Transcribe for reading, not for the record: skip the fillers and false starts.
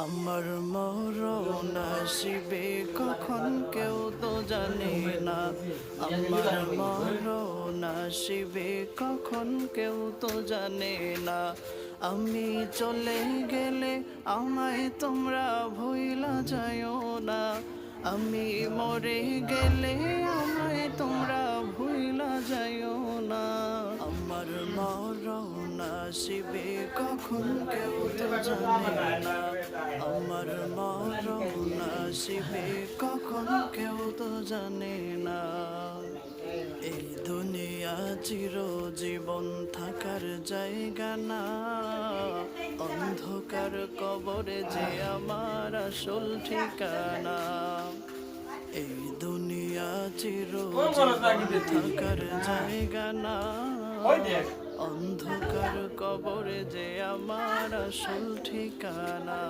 আমার মরণ আসিবে কখন কেউ তো জানে না। আমার মরণ আসিবে কখন কেউ তো জানে না। আমি চলে গেলে আমায় তোমরা ভুইলা যাইও না। আমি মরে গেলে আমায় তোমরা ভুইলা যাইও না। আমার মরণ আসিবে কখন কেউ তো জানে না। আমার মরণ আসিবে কখন কেউ তো জানে না। এই দুনিয়া চিরজীবন থাকার জায়গা না। অন্ধকার কবরে যে আমার আসল ঠিকানা। এই দুনিয়া চিরজীবন থাকার জায়গা না। অন্ধকার কবরে যে আমার আসল ঠিকানা।